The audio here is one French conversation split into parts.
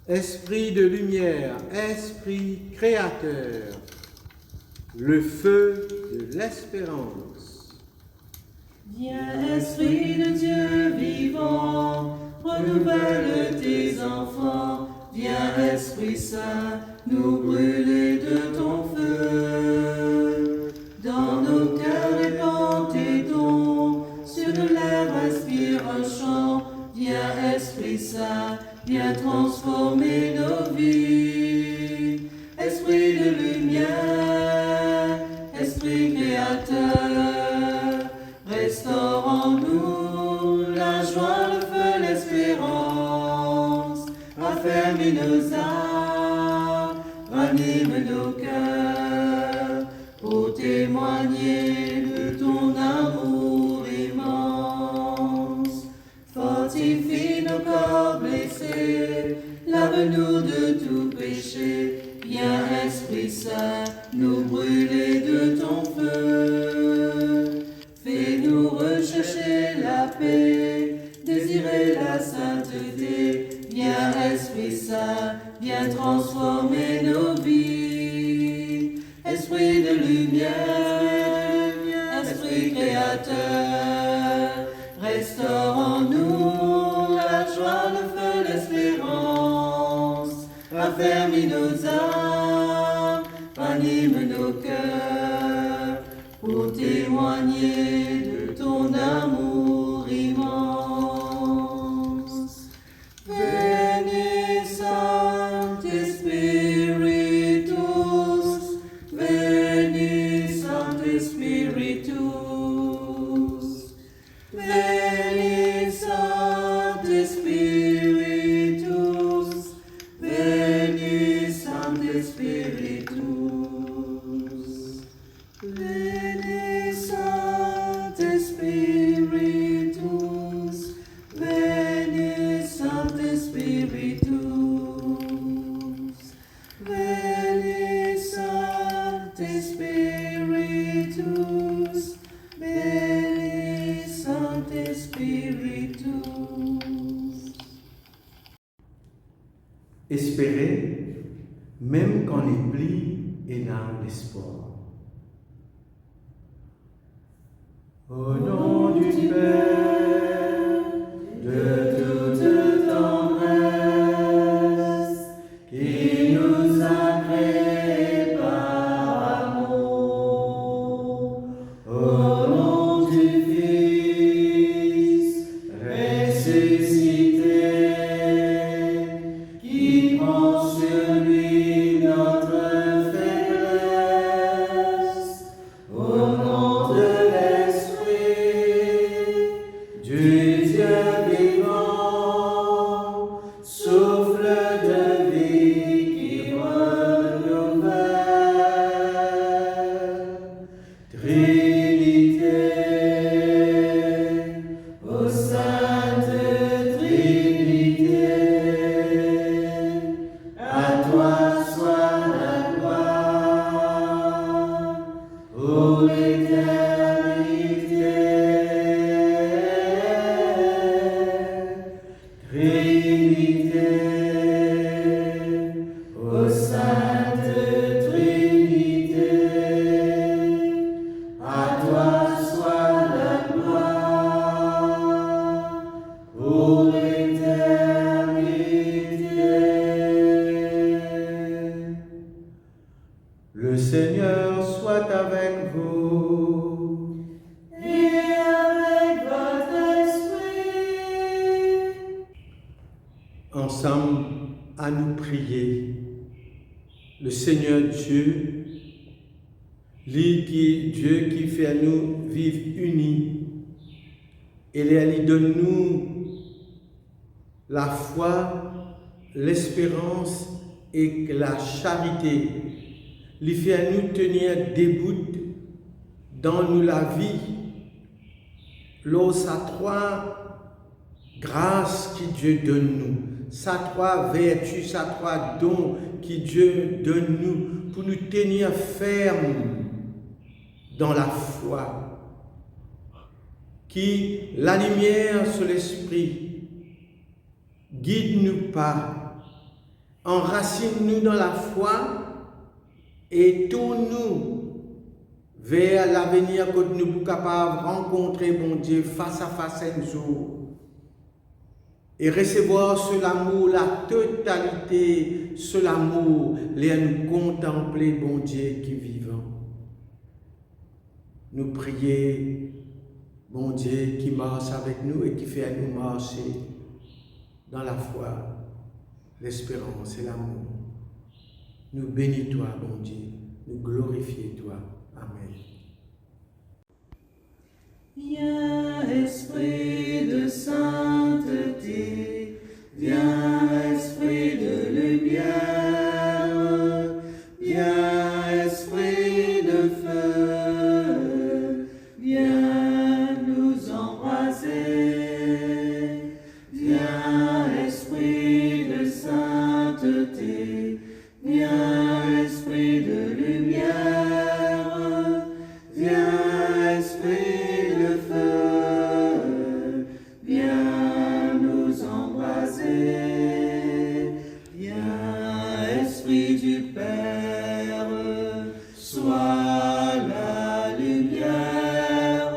Esprit de lumière, esprit créateur, le feu de l'espérance. Viens, Esprit de Dieu vivant, renouvelle tes enfants. Viens, Esprit Saint, nous brûler de ton feu. Dans nos cœurs répand tes dons, sur l'air inspire un chant. Viens, Esprit Saint, viens transformer nos vies. Esprit de lumière, Esprit créateur, restaure en nous la joie, le feu, l'espérance. Affermis nos âmes, ranime nos cœurs, pour témoigner de ton amour immense. Fortifie nos corps blessés, lave-nous de tout péché. Viens, Esprit Saint, nous brûler de ton feu. Fais-nous rechercher la paix, désirer la sainteté. Viens, Esprit Saint, viens transformer nos vies. Esprit de lumière, Esprit créateur, restaure en nous la joie, le feu, l'espérance. Affermis nos âmes, ranime nos cœurs, pour témoigner de ton amour immense. Veni Sancte Spiritus, veni Sancte Spiritus, veni Sancte Spiritus, veni Sancte Spiritus, veni Sancte Spiritus, veni Sancte Spiritus, veni Sancte Spiritus, veni Sancte Spiritus. Espérer, même quand les plis et n'a l'espoir. Au nom du Père, de toute tendresse, qui nous a créés par amour. Au nom du Fils, ressuscité, qui prend sur lui notre faiblesse. Au nom de l'Esprit, du Dieu vivant, souffle de vie qui renouvelle. Trinité, ô Sainte Trinité, à toi soit la gloire, pour l'éternité. Trinité, ô Sainte Trinité, à toi soit la gloire, pour l'éternité. Le Seigneur soit avec vous. Et avec votre esprit. Ensemble, à nous prier. Le Seigneur Dieu, lui qui Dieu qui fait à nous vivre unis, et lui donne-nous la foi, l'espérance et la charité. Il fait à nous tenir debout dans nous la vie. L'eau, sa trois grâces qui Dieu donne nous, sa trois vertus, sa trois dons qui Dieu donne nous pour nous tenir fermes dans la foi. Qui la lumière sur l'esprit guide-nous pas Enracine-nous dans la foi et tourne-nous vers l'avenir que nous sommes capables de rencontrer, bon Dieu, face à face un jour. Et recevoir ce l'amour, la totalité, ce l'amour, les nous contempler, bon Dieu, qui vivant. Nous prier, bon Dieu, qui marche avec nous et qui fait nous marcher dans la foi, l'espérance et l'amour. Nous bénis toi, bon Dieu, nous glorifions toi. Amen. Viens, Esprit de sainteté, viens, Esprit de lumière, viens, Esprit de feu, viens nous embraser. Viens, Esprit de sainteté, viens, Esprit de lumière, viens, Esprit de feu, viens nous embraser. Viens, Esprit du Père, sois la lumière,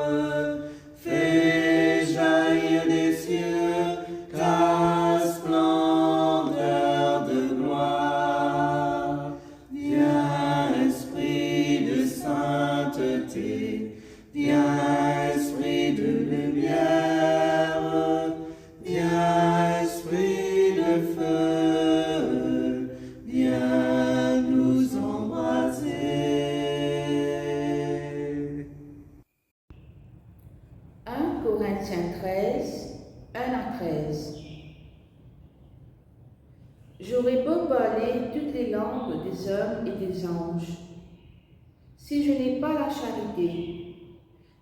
fais jaillir des cieux ta splendeur de gloire. Viens, Esprit de sainteté, viens, Esprit de lumière, viens, Esprit de feu, viens nous embraser. 1 Corinthiens 13, 1 à 13. J'aurais beau parler toutes les langues des hommes et des anges. Si je n'ai pas la charité,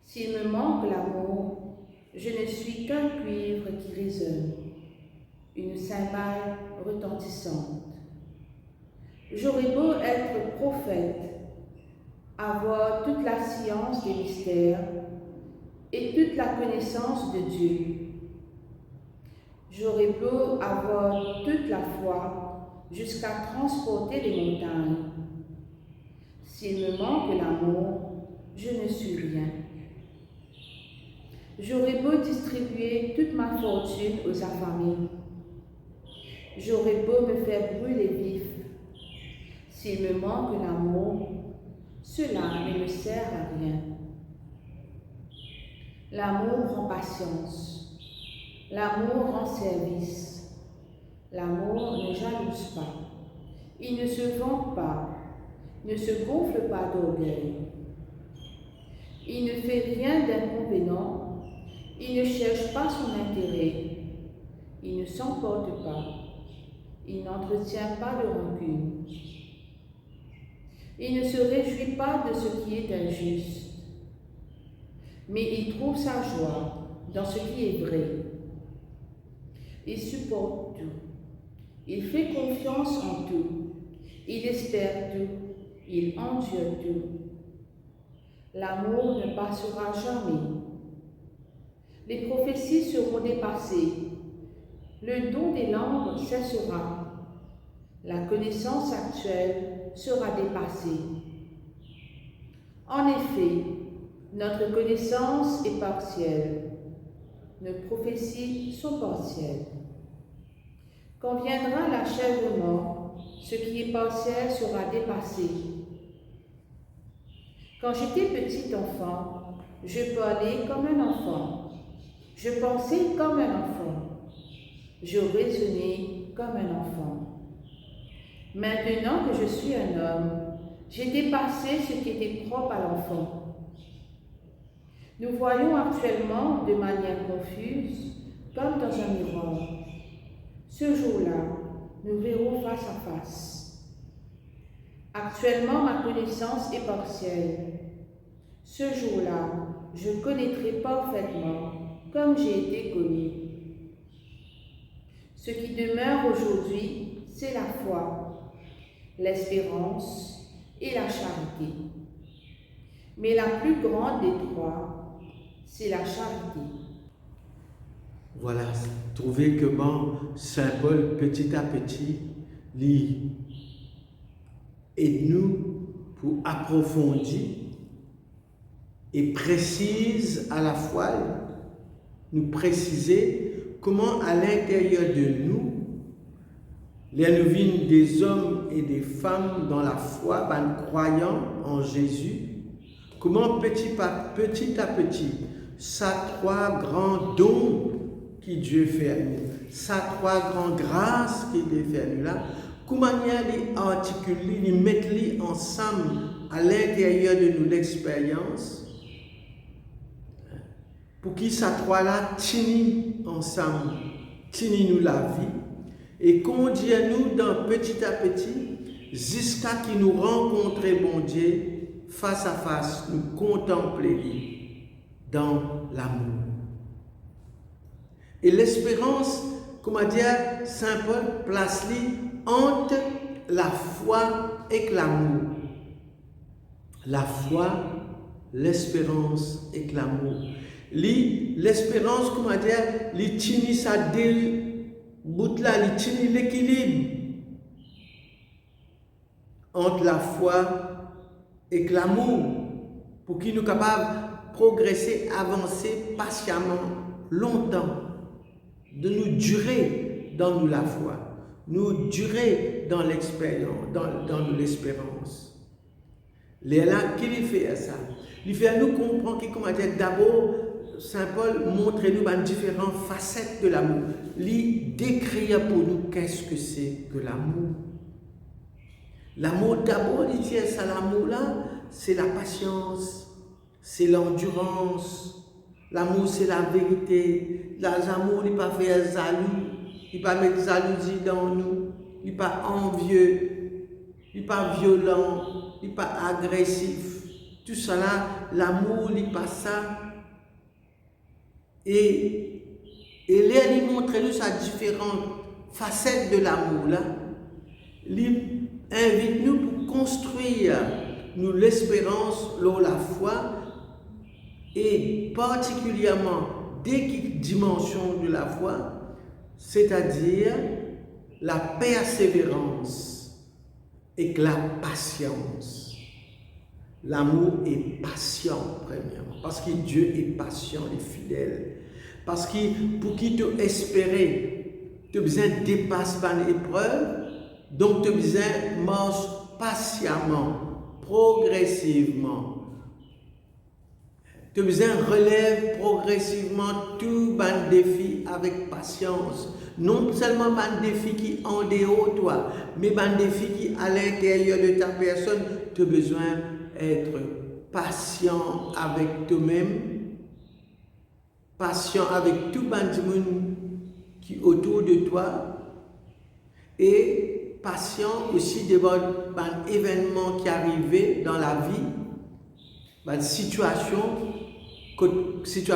s'il me manque l'amour, je ne suis qu'un cuivre qui résonne, une cymbale retentissante. J'aurais beau être prophète, avoir toute la science des mystères et toute la connaissance de Dieu. J'aurais beau avoir toute la foi jusqu'à transporter les montagnes. S'il me manque l'amour, je ne suis rien. J'aurais beau distribuer toute ma fortune aux affamés. J'aurais beau me faire brûler vif. S'il me manque l'amour, cela ne me sert à rien. L'amour prend patience. L'amour rend service. L'amour ne jalouse pas. Il ne se vante pas, ne se gonfle pas d'orgueil. Il ne fait rien d'inconvénient. Il ne cherche pas son intérêt. Il ne s'emporte pas. Il n'entretient pas de rancune. Il ne se réjouit pas de ce qui est injuste, mais il trouve sa joie dans ce qui est vrai. Il supporte tout. Il fait confiance en tout. Il espère tout. Il endure tout. L'amour ne passera jamais. Les prophéties seront dépassées. Le don des langues cessera. La connaissance actuelle sera dépassée. En effet, notre connaissance est partielle. Nos prophéties sont partielles. Quand viendra l'achèvement, ce qui est partiel sera dépassé. Quand j'étais petit enfant, je parlais comme un enfant. Je pensais comme un enfant. Je raisonnais comme un enfant. Maintenant que je suis un homme, j'ai dépassé ce qui était propre à l'enfant. Nous voyons actuellement de manière confuse, comme dans un miroir. Ce jour-là, nous verrons face à face. Actuellement, ma connaissance est partielle. Ce jour-là, je connaîtrai parfaitement comme j'ai été connu. Ce qui demeure aujourd'hui, c'est la foi, l'espérance et la charité. Mais la plus grande des trois, c'est la charité. Voilà, trouvez comment Saint Paul, petit à petit, aide-nous pour approfondir et précise à la fois, nous préciser comment à l'intérieur de nous, nous vîmes des hommes et des femmes dans la foi, croyants en Jésus, comment petit à petit, ça trois grands dons que Dieu fait à nous, ça trois grandes grâces qu'il fait à nous là, comment les articuler, les mettre ensemble à l'intérieur de nous l'expérience, pour qui ça trois là tini ensemble, tini nous la vie, et conduit à nous dans petit à petit, jusqu'à qui nous rencontrer bon Dieu, face à face, nous contempler dans l'amour. Et l'espérance, comment dire, Saint Paul place-li entre la foi et l'amour. La foi, l'espérance et l'amour. L'espérance, comment dire, li tini sa bout là, li tini l'équilibre entre la foi et l'amour, pour qu'il nous capables de progresser, avancer patiemment, longtemps, de nous durer dans nous la foi, nous durer dans l'expérience, dans l'espérance. Là, qu'il fait à ça? Il fait à nous comprendre qu'il comment dire d'abord, Saint Paul montre nous différentes facettes de l'amour. Il décrit pour nous qu'est-ce que c'est que l'amour. L'amour d'abord, il dit ça, l'amour là, c'est la patience, c'est l'endurance. L'amour, c'est la vérité. L'amour, il ne pas faire jaloux, il ne pas mettre jalousie dans nous, il n'est pas envieux, il n'est pas violent, il n'est pas agressif. Tout ça là, l'amour, il n'est pas ça. Et là, il montre nous sa différentes facettes de l'amour là. Il invite nous pour construire nous l'espérance, la foi, et particulièrement des dimensions de la foi, c'est-à-dire la persévérance et la patience. L'amour est patient, premièrement, parce que Dieu est patient et fidèle. Parce que pour qui tu espérer, tu as besoin de dépasser l'épreuve, donc tu as besoin de marcher patiemment, progressivement. Tu as besoin de relever progressivement tout ban défi avec patience. Non seulement ban défi qui en dehors de toi, mais ban défi qui à l'intérieur de ta personne, tu as besoin d'être patient avec toi-même, patient avec tout ban monde qui est autour de toi, et patient aussi devant un événement qui arrive dans la vie, une situation que tu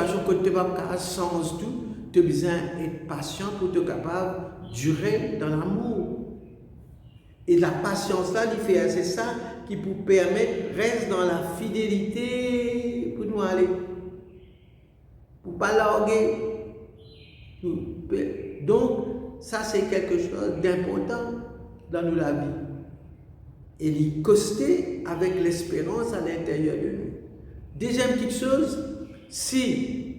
n'as pas sens tout, tu as besoin d'être patient pour être capable de durer dans l'amour. Et la patience là, il fait c'est ça qui vous permet de rester dans la fidélité pour nous aller. Pour ne pas larguer. Donc, ça c'est quelque chose d'important dans nous la vie. Et il coster avec l'espérance à l'intérieur de nous. Deuxième petite chose, si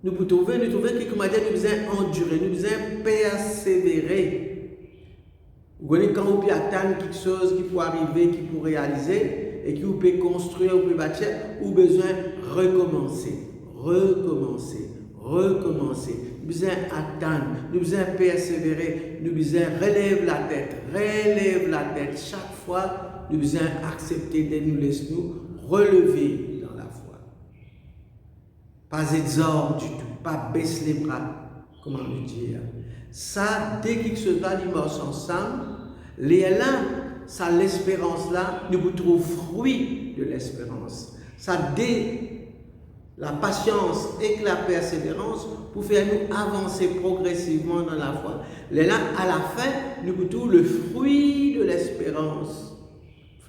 nous pouvons trouver que nous devons endurer, nous devons persévérer. Vous voyez, quand vous pouvez attendre quelque chose qui peut arriver, qui peut réaliser, et qui vous peut construire, vous pouvez bâtir, vous avez besoin de recommencer. Nous avons besoin d'attendre, nous avons besoin de persévérer, nous avons besoin de relever la tête. Chaque fois, nous avons besoin d'accepter de nous laisser nous relever dans la foi. Pas exorbe du tout, pas baisser les bras, comment le dire. Ça, dès que ce va, ils marchent ensemble, ça, l'espérance là, nous trouvons fruit de l'espérance. Ça, la patience et la persévérance pour faire nous avancer progressivement dans la foi. Là, à la fin, nous trouvons le fruit de l'espérance.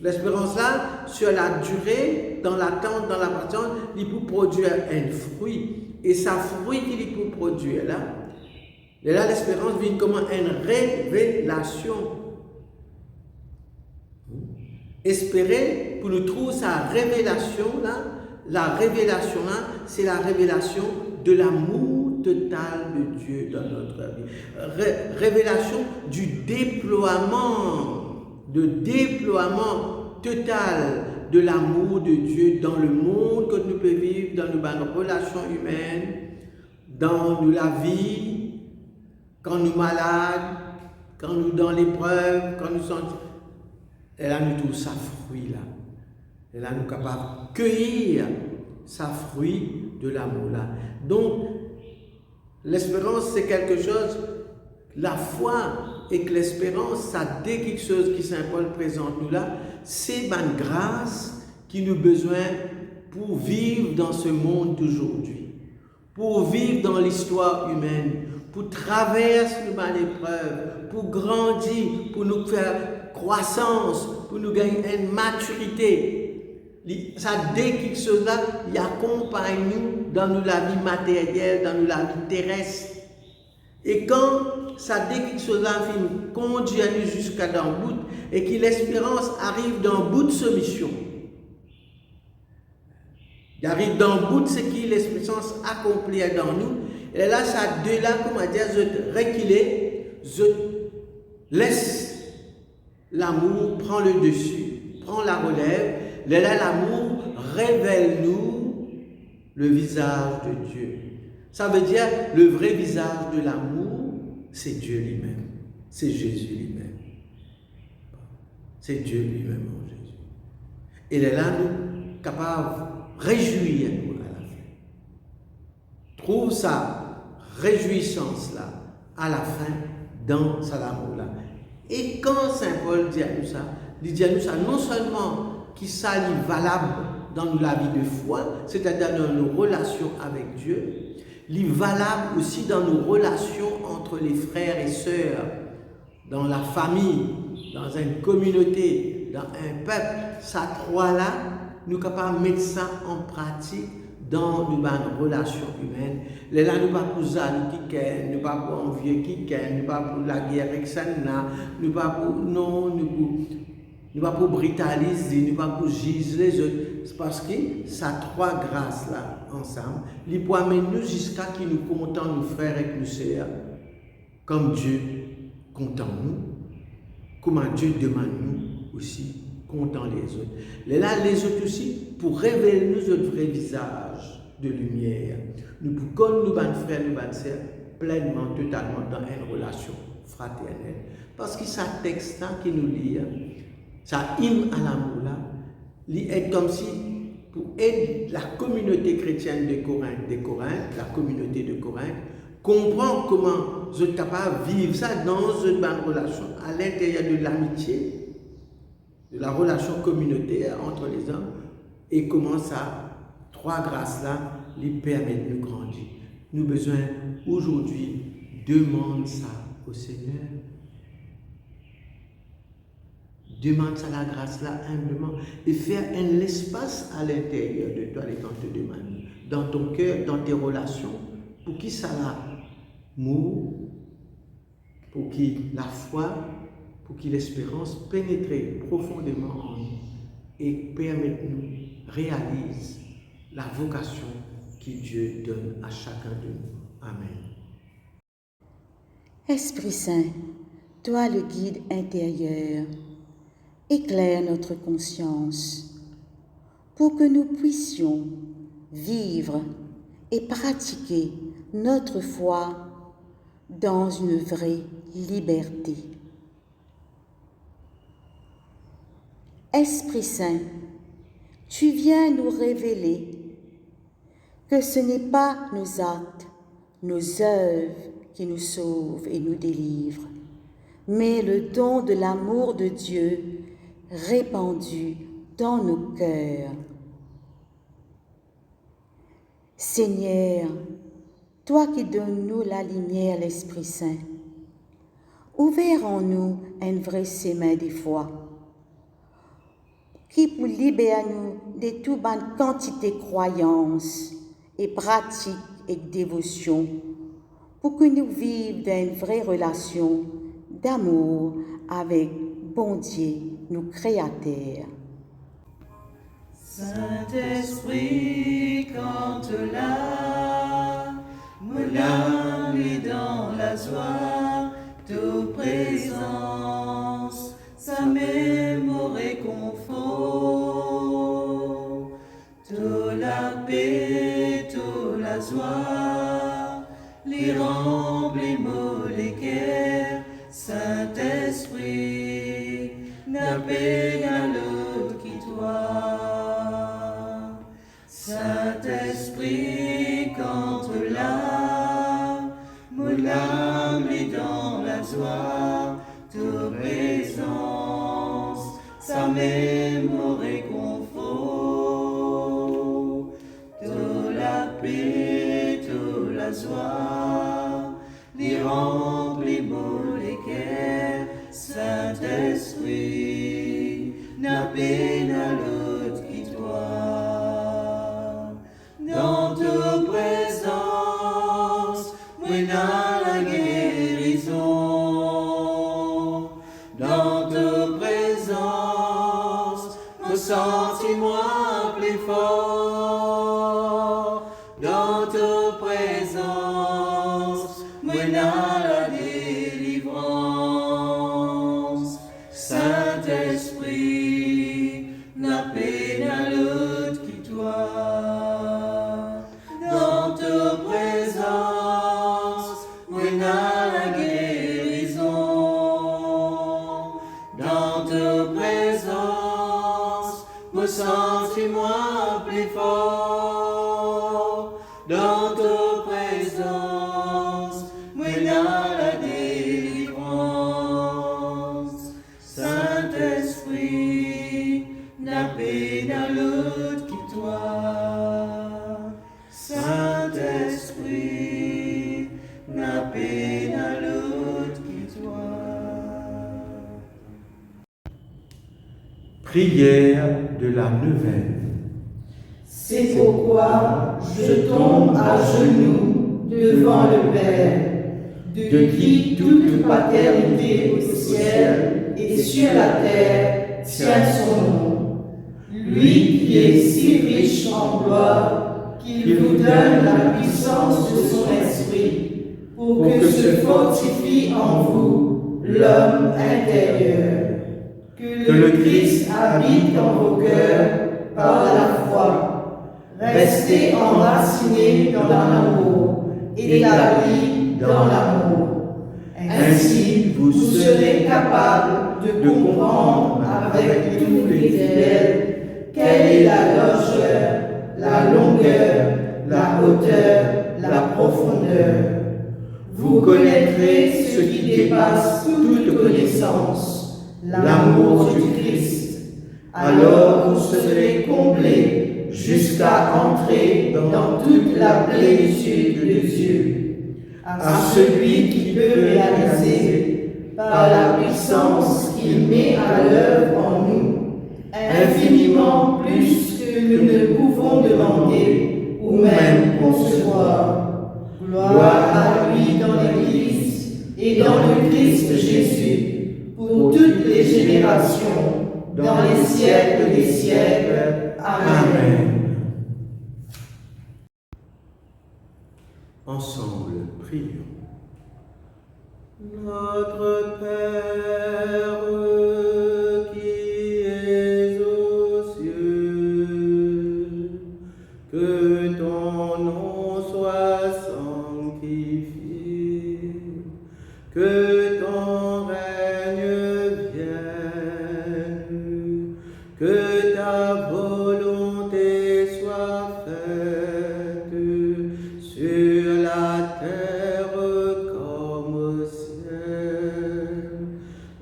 L'espérance là, sur la durée, dans l'attente, dans la patience, il peut produire un fruit. Et ça fruit qu'il peut produire là, l'espérance vient comme une révélation. espérer pour nous trouver sa révélation là. La révélation là, c'est la révélation de l'amour total de Dieu dans notre vie. Révélation du déploiement total de l'amour de Dieu dans le monde que nous pouvons vivre, dans nos relations humaines, dans la vie, quand nous sommes malades, quand nous sommes dans l'épreuve, quand nous sommes... Et là, nous trouvons sa fruit là. Et là, nous sommes capables de cueillir sa fruit de l'amour là. Donc, l'espérance, c'est quelque chose, la foi et que l'espérance, ça dit quelque chose qui Saint Paul présente nous là, c'est une grâce qui nous a besoin pour vivre dans ce monde d'aujourd'hui, pour vivre dans l'histoire humaine, pour traverser l'épreuve, pour grandir, pour nous faire croissance, pour nous gagner une maturité. Ça dit quelque chose là, il accompagne nous dans la vie matérielle, dans la vie terrestre. Et quand ça dit quelque chose là, il conduit nous jusqu'à dans le bout, et que l'espérance arrive dans le bout de sa mission. Il arrive dans le bout de ce qui l'espérance accomplit dans nous. Et là, ça de là, comment dire, je reculer, je laisse l'amour prendre le dessus, prend la relève. Là, l'amour révèle-nous le visage de Dieu. Ça veut dire le vrai visage de l'amour, c'est Dieu lui-même, c'est Jésus lui-même. C'est Dieu lui-même en Jésus. Et là, nous capables de réjouir nous à la fin. Trouve sa réjouissance-là à la fin dans cet amour-là. Et quand Saint Paul dit à nous ça, il dit à nous ça non seulement qui ça est valable dans la vie de foi, c'est-à-dire dans nos relations avec Dieu, il est valable aussi dans nos relations entre les frères et sœurs, dans la famille, dans une communauté, dans un peuple. Ces trois-là, nous sommes capables de mettre ça en pratique dans nos relations humaines. Là, nous ne pas pour zali qui ken, nous pas pour envier qui ken, nous pas pour la guerre avec ça, nous pas pour non, nous pas pour brutaliser, nous pas pour giser les autres. C'est parce que ces trois grâces-là, ensemble, ils peuvent amener nous jusqu'à qui nous comptons nos frères et nos sœurs, comme Dieu comptant nous, comment Dieu demande nous aussi, comptant les autres. Là, les autres aussi, pour révéler nous notre vrai visage de lumière, nous pouvons nous, frères, nous, sœurs, pleinement, totalement dans une relation fraternelle. Parce que ce texte-là qui nous lit, ça hymne à l'amour là, il est comme si pour aider la communauté chrétienne de Corinthe, la communauté de Corinthe, comprendre comment vous êtes capable de vivre ça dans une bonne relation à l'intérieur de l'amitié, de la relation communautaire entre les hommes, et comment ça, trois grâces-là, les permettent de grandir. Nous avons besoin aujourd'hui, demande ça au Seigneur. Demande ça la grâce là humblement et faire un espace à l'intérieur de toi les temps te demande, dans ton cœur, dans tes relations, pour qui ça l'amour, pour qui la foi, pour qui l'espérance pénètre profondément en nous et permette-nous réaliser la vocation que Dieu donne à chacun de nous. Amen. Esprit Saint, toi le guide intérieur, éclaire notre conscience pour que nous puissions vivre et pratiquer notre foi dans une vraie liberté. Esprit Saint, tu viens nous révéler que ce n'est pas nos actes, nos œuvres qui nous sauvent et nous délivrent, mais le don de l'amour de Dieu répandu dans nos cœurs. Seigneur, toi qui donnes-nous la lumière, l'Esprit Saint, ouvre en nous un vrai sémin de foi, qui pour libérer nous de toute bonne quantité de croyances et pratiques et dévotion, pour que nous vivions dans une vraie relation d'amour avec bon Dieu nous créateurs. Saint-Esprit, quand mon âme est dans la joie de présence, sa mémoire réconfort, de la paix, de la joie, les remplis les cœurs, Saint-Esprit, n'a peine à l'autre qui toi. Saint-Esprit, quand mon âme est dans la joie de présence, sa mémoire réconfort, de la paix, de la joie, les remplis les cœurs, Saint-Esprit, n'a peine à l'autre qui toi. Dans ta présence, moi n'a la guérison. Dans ta présence, me sens-moi plus fort. Dans ta présence, moi n'a la délivrance. Saint-Esprit, n'a peine à l'autre qui toi. Dans ta présence, moi n'a la guérison. Dans ta présence, me sens-moi plus fort. Dans ta présence, moi n'a la délivrance. Saint-Esprit, n'a peine à l'autre qui toi. Saint-Esprit, n'a peine à l'autre qui toi. Prière de la neuvaine. C'est pourquoi je tombe à genoux devant le Père, de qui toute paternité au ciel et sur la terre tient son nom. Lui qui est si riche en gloire, qu'il vous donne la puissance de son esprit, pour que se fortifie en vous l'homme intérieur. Que le Christ habite dans vos cœurs par la foi. Restez enracinés dans l'amour, établis dans l'amour. Ainsi, vous serez capables de comprendre avec tous les fidèles quelle est la largeur, la longueur, la hauteur, la profondeur. Vous connaîtrez ce qui dépasse toute connaissance, l'amour du Christ. Alors vous serez comblés jusqu'à entrer dans toute la plénitude de Dieu. À celui qui peut réaliser, par la puissance qu'il met à l'œuvre en nous, infiniment plus que nous ne pouvons demander ou même concevoir. Gloire à lui dans l'Église et dans le Christ Jésus, pour toutes les générations, dans les siècles des siècles. Amen. Ensemble, prions. Notre Père qui es aux cieux, que ton nom soit sanctifié, que ton règne vienne, que ta volonté soit faite sur la terre comme au ciel.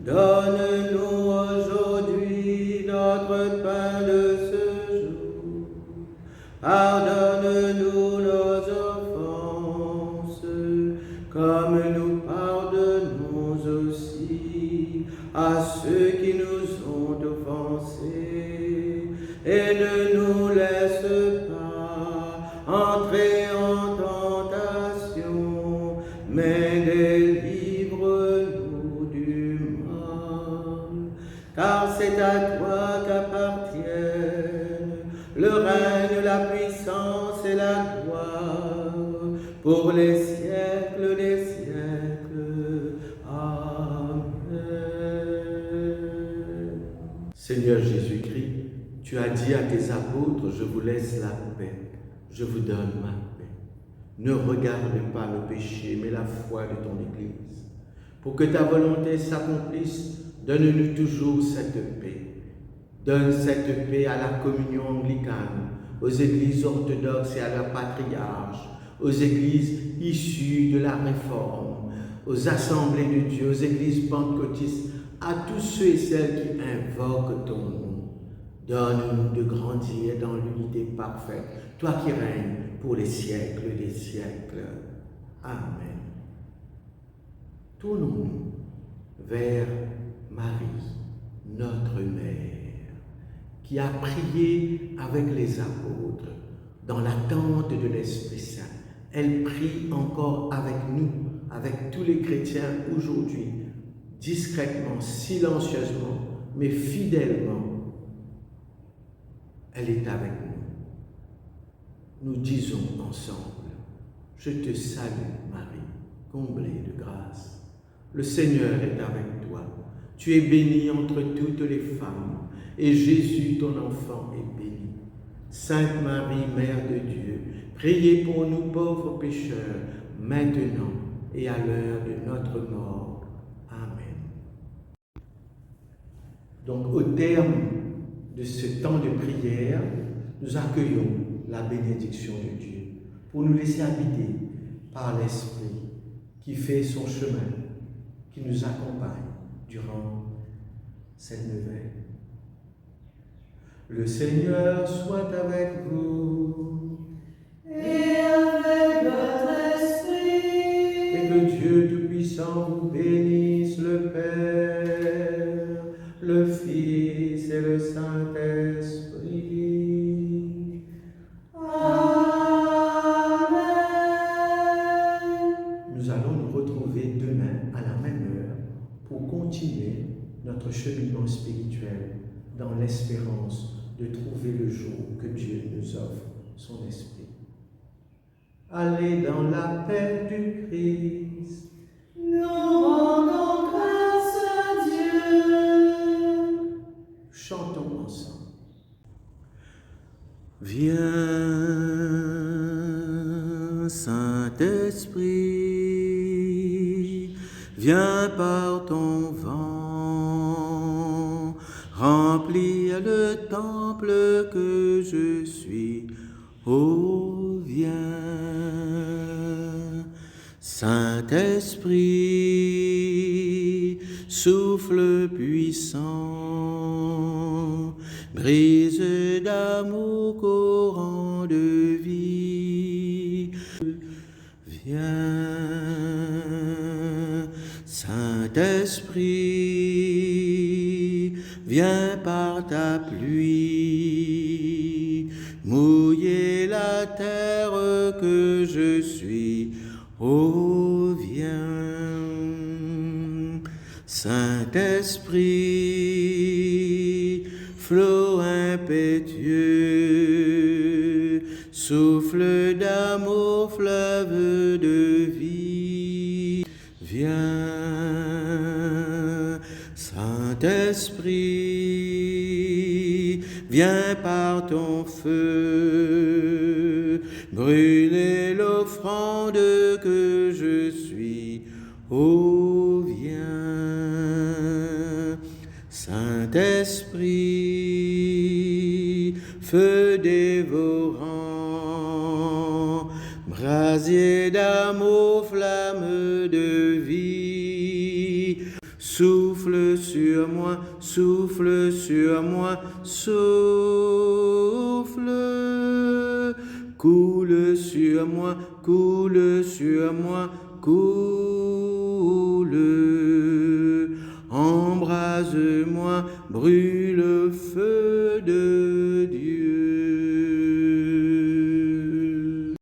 Donne-nous aujourd'hui notre pain de ce jour. Pardonne-nous nos offenses, comme nous pardonnons aussi à ceux qui nous ont offensés. Et ne nous laisse pas entrer en tentation, mais délivre-nous du mal. Car c'est à toi qu'appartiennent le règne, la puissance et la gloire pour les siècles des siècles. Amen. Seigneur Jésus-Christ, tu as dit à tes apôtres, je vous laisse la paix, je vous donne ma paix. Ne regarde pas le péché, mais la foi de ton Église. Pour que ta volonté s'accomplisse, donne-nous toujours cette paix. Donne cette paix à la communion anglicane, aux églises orthodoxes et à leurs patriarches, aux églises issues de la Réforme, aux assemblées de Dieu, aux églises pentecôtistes, à tous ceux et celles qui invoquent ton nom. Donne-nous de grandir dans l'unité parfaite, toi qui règnes pour les siècles des siècles. Amen. Tournons-nous vers Marie, notre Mère, qui a prié avec les apôtres dans l'attente de l'Esprit Saint. Elle prie encore avec nous, avec tous les chrétiens aujourd'hui, discrètement, silencieusement, mais fidèlement. Elle est avec nous. Nous disons ensemble, je te salue Marie, comblée de grâce. Le Seigneur est avec toi. Tu es bénie entre toutes les femmes, et Jésus, ton enfant, est béni. Sainte Marie, Mère de Dieu, priez pour nous pauvres pécheurs, maintenant et à l'heure de notre mort. Amen. Donc, au terme de ce temps de prière, nous accueillons la bénédiction de Dieu pour nous laisser habiter par l'Esprit qui fait son chemin, qui nous accompagne durant cette neuvaine. Le Seigneur soit avec vous. Et avec votre esprit. Et que Dieu Tout-Puissant vous bénisse, le Père, le Fils et le Saint-Esprit. Amen. Nous allons nous retrouver demain à la même heure pour continuer notre cheminement spirituel dans l'espérance de trouver le jour que Dieu nous offre son Esprit. Allez dans la paix du Christ. Nous rendons grâce à Dieu. Chantons ensemble. Viens, Saint-Esprit, viens par ton vent, remplir le temple que je suis. Oh, viens, Saint-Esprit, souffle puissant, brise d'amour, courant de vie. Viens, Saint-Esprit, viens par ta pluie, mouiller la terre que je suis. Oh, viens, Saint-Esprit, flot impétueux, souffle d'amour, fleuve de vie. Viens, Saint-Esprit, viens par ton feu, brûler l'offrande que je suis. Oh, viens, Saint-Esprit, feu dévorant, brasier d'amour, flamme de vie. Souffle sur moi, souffle sur moi, souffle. Coule sur moi, coule sur moi, coule. Embrase-moi, brûle le feu de Dieu.